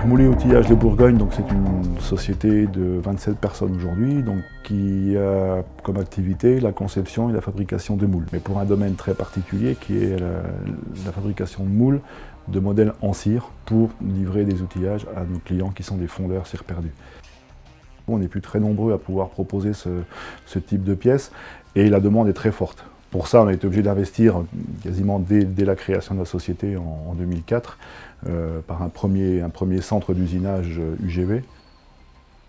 Moulins Outillage de Bourgogne, c'est une société de 27 personnes aujourd'hui, qui a comme activité la conception et la fabrication de moules. Mais pour un domaine très particulier qui est la fabrication de moules de modèles en cire pour livrer des outillages à nos clients qui sont des fondeurs cire perdue. On n'est plus très nombreux à pouvoir proposer ce type de pièces et la demande est très forte. Pour ça, on a été obligé d'investir quasiment dès la création de la société en 2004 par un premier centre d'usinage UGV.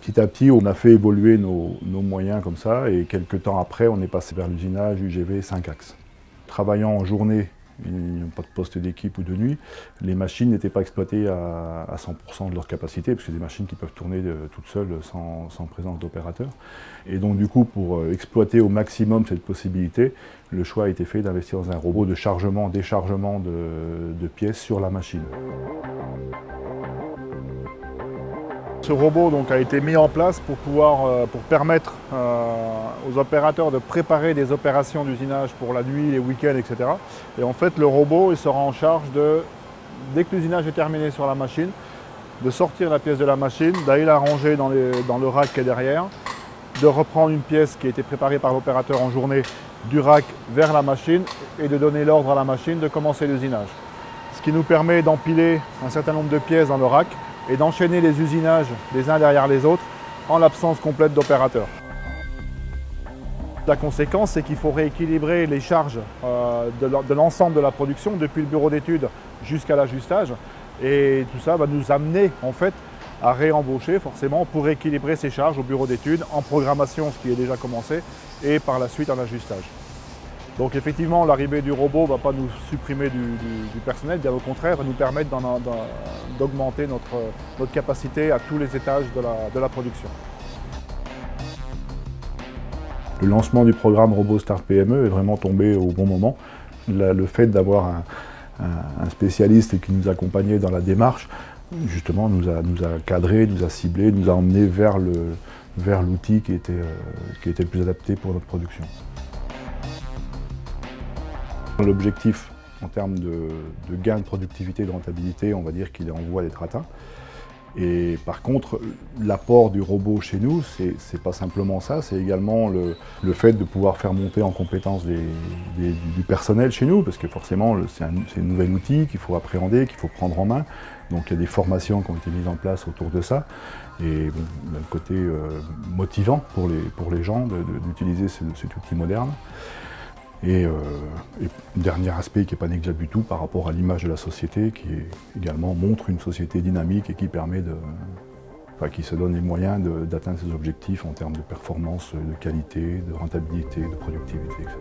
Petit à petit, on a fait évoluer nos moyens comme ça et quelques temps après, on est passé vers l'usinage UGV 5 axes. Travaillant en journée, il n'y a pas de poste d'équipe ou de nuit, les machines n'étaient pas exploitées à 100% de leur capacité, parce que c'est des machines qui peuvent tourner toutes seules sans présence d'opérateur. Et donc du coup, pour exploiter au maximum cette possibilité, le choix a été fait d'investir dans un robot de chargement, déchargement de pièces sur la machine. Ce robot a été mis en place pour permettre aux opérateurs de préparer des opérations d'usinage pour la nuit, les week-ends, etc. Et en fait, le robot il sera en charge dès que l'usinage est terminé sur la machine, de sortir la pièce de la machine, d'aller la ranger dans le rack qui est derrière, de reprendre une pièce qui a été préparée par l'opérateur en journée du rack vers la machine et de donner l'ordre à la machine de commencer l'usinage. Ce qui nous permet d'empiler un certain nombre de pièces dans le rack et d'enchaîner les usinages les uns derrière les autres en l'absence complète d'opérateur. La conséquence, c'est qu'il faut rééquilibrer les charges de l'ensemble de la production, depuis le bureau d'études jusqu'à l'ajustage. Et tout ça va nous amener en fait à réembaucher forcément pour équilibrer ces charges au bureau d'études, en programmation, ce qui est déjà commencé, et par la suite en ajustage. Donc effectivement, l'arrivée du robot ne va pas nous supprimer du personnel, bien au contraire, va nous permettre d'augmenter notre capacité à tous les étages de la production. Le lancement du programme Robot Start PME est vraiment tombé au bon moment. Le fait d'avoir un spécialiste qui nous accompagnait dans la démarche, justement, nous a cadré, nous a ciblé, nous a emmené vers l'outil qui était le plus adapté pour notre production. L'objectif en termes de gain de productivité et de rentabilité, on va dire qu'il est en voie d'être atteint. Et par contre, l'apport du robot chez nous, c'est pas simplement ça, c'est également le fait de pouvoir faire monter en compétence du personnel chez nous, parce que forcément, c'est un nouvel outil qu'il faut appréhender, qu'il faut prendre en main. Donc il y a des formations qui ont été mises en place autour de ça. Et bon, le côté motivant pour les gens d'utiliser cet outil moderne. Et dernier aspect qui n'est pas négligeable du tout par rapport à l'image de la société, qui également montre une société dynamique et qui permet qui se donne les moyens d'atteindre ses objectifs en termes de performance, de qualité, de rentabilité, de productivité, etc.